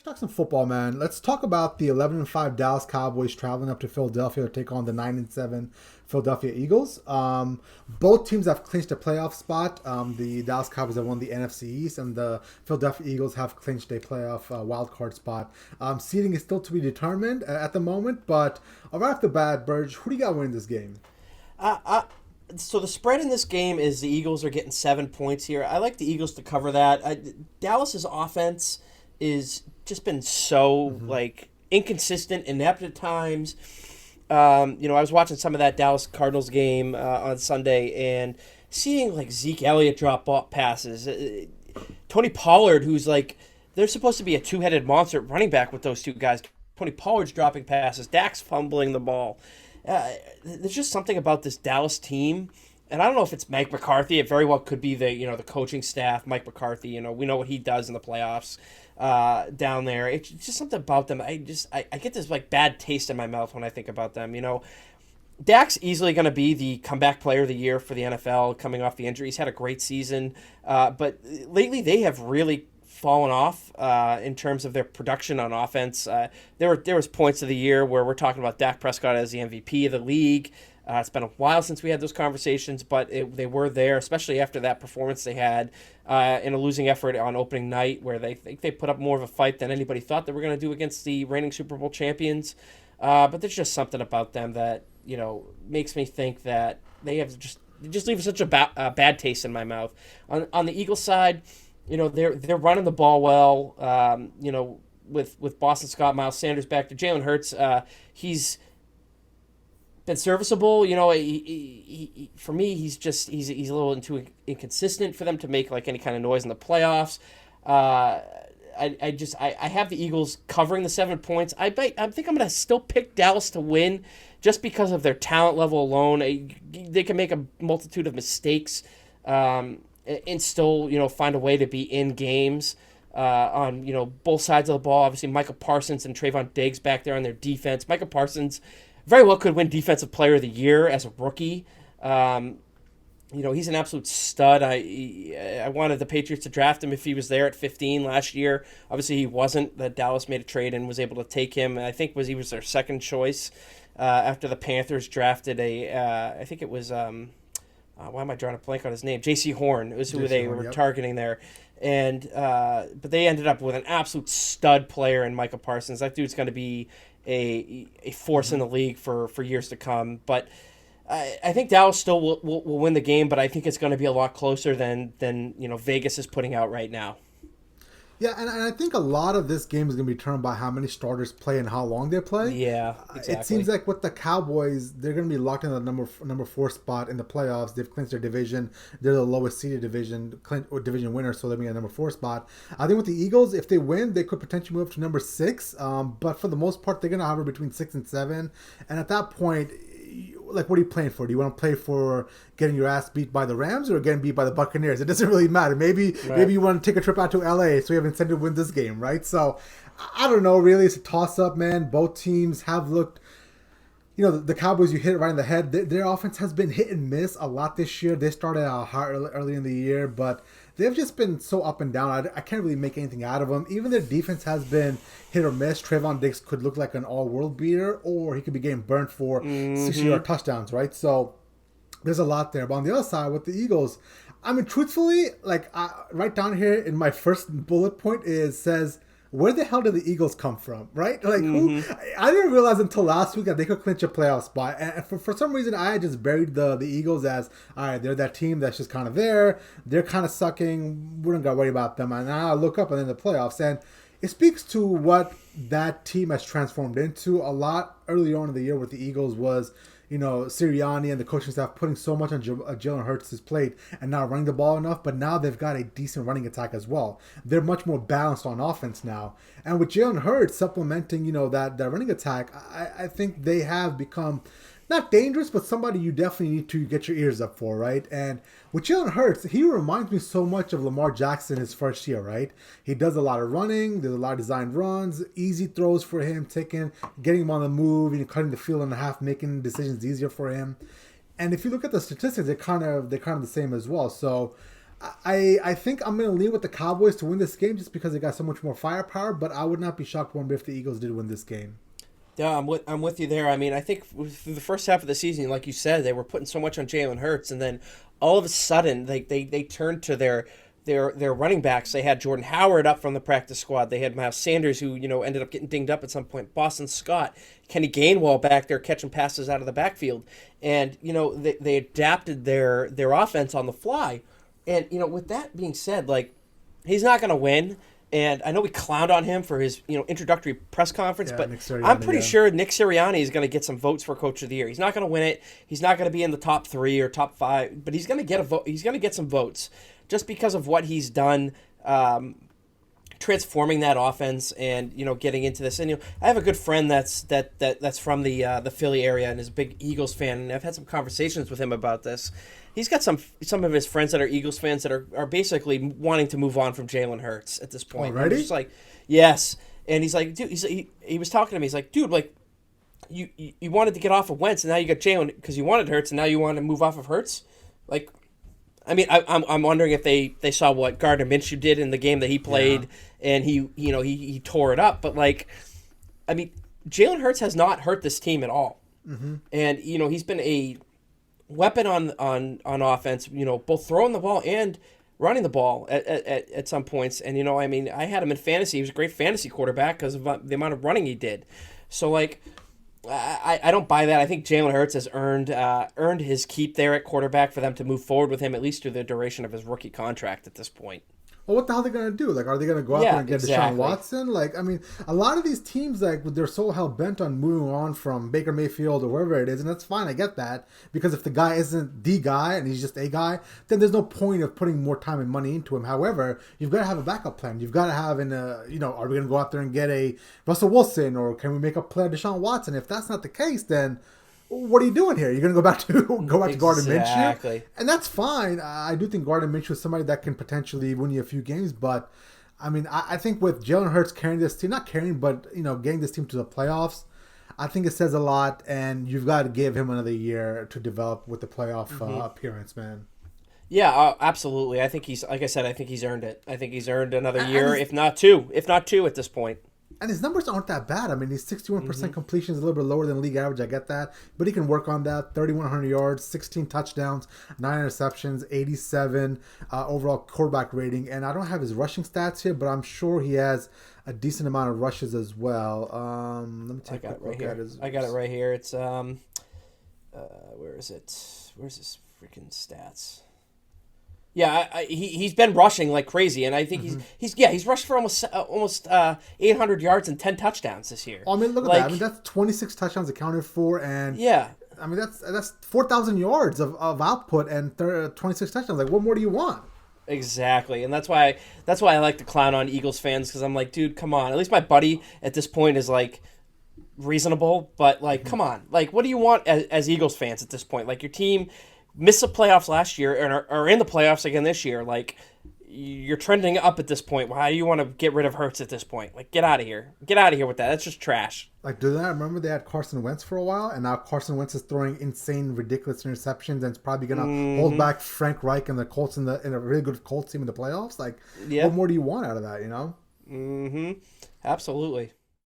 Talk some football, man. Let's talk about the 11-5 Dallas Cowboys traveling up to Philadelphia to take on the 9-7 Philadelphia Eagles. Both teams have clinched a playoff spot. The Dallas Cowboys have won the NFC East, and the Philadelphia Eagles have clinched a playoff wild card spot. Seeding is still to be determined at the moment, but right off the bat, Burge, who do you got winning this game? Uh, uh, so the spread in this game is the Eagles are getting 7 points here. I like the Eagles to cover that. Dallas's offense is just been so inconsistent, inept at times. I was watching some of that Dallas Cardinals game on Sunday and seeing like Zeke Elliott drop off passes. Tony Pollard, who's like they're supposed to be a two-headed monster at running back with those two guys. Tony Pollard's dropping passes. Dak's fumbling the ball. There's just something about this Dallas team, and I don't know if it's Mike McCarthy. It very well could be the coaching staff. Mike McCarthy. We know what he does in the playoffs down there. It's just something about them. I get this like bad taste in my mouth when I think about them. Dak's easily going to be the comeback player of the year for the NFL coming off the injury. He's had a great season, but lately they have really fallen off in terms of their production on offense. There was points of the year where we're talking about Dak Prescott as the MVP of the league. It's been a while since we had those conversations, but they were there, especially after that performance they had in a losing effort on opening night, where they think they put up more of a fight than anybody thought they were going to do against the reigning Super Bowl champions. But there's just something about them that makes me think that they just leave such a bad taste in my mouth. On the Eagles side, they're running the ball well. With Boston Scott, Miles Sanders back to Jalen Hurts, he's been serviceable. For me, he's a little too inconsistent for them to make like any kind of noise in the playoffs. I have the Eagles covering the 7 points. I think I'm gonna still pick Dallas to win just because of their talent level alone. They can make a multitude of mistakes and still find a way to be in games on both sides of the ball. Obviously, Michael Parsons and Trayvon Diggs back there on their defense. Michael Parsons very well could win Defensive Player of the Year as a rookie. He's an absolute stud. I wanted the Patriots to draft him if he was there at 15 last year. Obviously, he wasn't. That Dallas made a trade and was able to take him. I think he was their second choice after the Panthers drafted I think it was, why am I drawing a blank on his name? J.C. Horn. It was who they were targeting there. And but they ended up with an absolute stud player in Michael Parsons. That dude's going to be a force in the league for years to come. But I think Dallas still will win the game, but I think it's going to be a lot closer than Vegas is putting out right now. Yeah, and I think a lot of this game is going to be determined by how many starters play and how long they play. Yeah, exactly. It seems like with the Cowboys, they're going to be locked in the number 4 spot in the playoffs. They've clinched their division. They're the lowest seeded division winner, so they'll be a number 4 spot. I think with the Eagles, if they win, they could potentially move to number 6. But for the most part, they're going to hover between 6 and 7. And at that point, like, what are you playing for? Do you want to play for getting your ass beat by the Rams or getting beat by the Buccaneers? It doesn't really matter. Maybe you want to take a trip out to LA so you have incentive to win this game, right? So I don't know. Really, it's a toss-up, man. Both teams have looked. The Cowboys, you hit it right in the head. Their offense has been hit and miss a lot this year. They started out hot early in the year, but they've just been so up and down. I can't really make anything out of them. Even their defense has been hit or miss. Trayvon Diggs could look like an all-world beater, or he could be getting burnt for 60-yard touchdowns, right? So there's a lot there. But on the other side, with the Eagles, I mean, truthfully, right down here in my first bullet point says, where the hell did the Eagles come from, right? Like, who? I didn't realize until last week that they could clinch a playoff spot. And for some reason, I just buried the Eagles as, all right, they're that team that's just kind of there. They're kind of sucking. We don't got to worry about them. And now I look up and then the playoffs. And it speaks to what that team has transformed into. A lot early on in the year with the Eagles was, Sirianni and the coaching staff putting so much on Jalen Hurts' plate and not running the ball enough, but now they've got a decent running attack as well. They're much more balanced on offense now. And with Jalen Hurts supplementing, that running attack, I think they have become not dangerous, but somebody you definitely need to get your ears up for, right? And with Jalen Hurts, he reminds me so much of Lamar Jackson his first year, right? He does a lot of running, there's a lot of designed runs, easy throws for him, getting him on the move, cutting the field in half, making decisions easier for him. And if you look at the statistics, they're kind of the same as well. So I think I'm going to lean with the Cowboys to win this game just because they got so much more firepower, but I would not be shocked one bit if the Eagles did win this game. Yeah, I'm with you there. I mean, I think through the first half of the season, like you said, they were putting so much on Jalen Hurts, and then all of a sudden, they turned to their running backs. They had Jordan Howard up from the practice squad. They had Miles Sanders, who ended up getting dinged up at some point. Boston Scott, Kenny Gainwell back there catching passes out of the backfield, and they adapted their offense on the fly. And with that being said, like he's not going to win. And I know we clowned on him for his introductory press conference, Yeah, but Nick Sirianni, I'm pretty yeah. sure Nick Sirianni is going to get some votes for Coach of the Year. He's not going to win it. He's not going to be in the top 3 or top 5, but he's going to get a vote. He's going to get some votes just because of what he's done, transforming that offense and getting into this. And I have a good friend that's from the Philly area and is a big Eagles fan, and I've had some conversations with him about this. He's got some of his friends that are Eagles fans that are basically wanting to move on from Jalen Hurts at this point. Already? I'm just like, yes. And he's like, dude, he was talking to me. He's like, dude, like, you wanted to get off of Wentz, and now you got Jalen because you wanted Hurts, and now you want to move off of Hurts? Like, I mean, I'm wondering if they saw what Gardner Minshew did in the game that he played, and he tore it up. But, like, I mean, Jalen Hurts has not hurt this team at all. Mm-hmm. And, he's been a weapon on offense, both throwing the ball and running the ball at some points. And, I mean, I had him in fantasy. He was a great fantasy quarterback because of the amount of running he did. So, like, I don't buy that. I think Jalen Hurts has earned his keep there at quarterback for them to move forward with him at least through the duration of his rookie contract at this point. Well, what the hell are they going to do? Like, are they going to go out there and get Deshaun Watson? Like, I mean, a lot of these teams, like, they're so hell-bent on moving on from Baker Mayfield or wherever it is, and that's fine, I get that, because if the guy isn't the guy and he's just a guy, then there's no point of putting more time and money into him. However, you've got to have a backup plan. You've got to have, are we going to go out there and get a Russell Wilson, or can we make a play on Deshaun Watson? If that's not the case, then what are you doing here? You're going to go back to Gardner Minshew? Exactly. And that's fine. I do think Gardner Minshew is somebody that can potentially win you a few games. But, I mean, I think with Jalen Hurts carrying this team, not carrying, but, getting this team to the playoffs, I think it says a lot. And you've got to give him another year to develop with the playoff appearance, man. Yeah, absolutely. I think I think he's earned it. I think he's earned another year, if not two at this point. And his numbers aren't that bad. I mean, his 61% completion is a little bit lower than league average. I get that. But he can work on that. 3,100 yards, 16 touchdowns, 9 interceptions, 87 overall quarterback rating. And I don't have his rushing stats here, but I'm sure he has a decent amount of rushes as well. Let me take a look at his. I got it right here. It's, where is it? Where's his freaking stats? Yeah, he's been rushing like crazy, and I think he's rushed for almost 800 yards and 10 touchdowns this year. I mean, look at that. I mean, that's 26 touchdowns accounted for, and yeah, I mean that's 4,000 yards of output and 26 touchdowns. Like, what more do you want? Exactly, and that's why I like to clown on Eagles fans because I'm like, dude, come on. At least my buddy at this point is like reasonable, but like, come on, like, what do you want as Eagles fans at this point? Like, your team missed the playoffs last year and are in the playoffs again this year. Like, you're trending up at this point. Why do you want to get rid of Hurts at this point? Like, get out of here. Get out of here with that. That's just trash. Like, do they remember they had Carson Wentz for a while, and now Carson Wentz is throwing insane, ridiculous interceptions, and it's probably going to hold back Frank Reich and the Colts in a really good Colts team in the playoffs? Like, what more do you want out of that, Mm-hmm. Absolutely.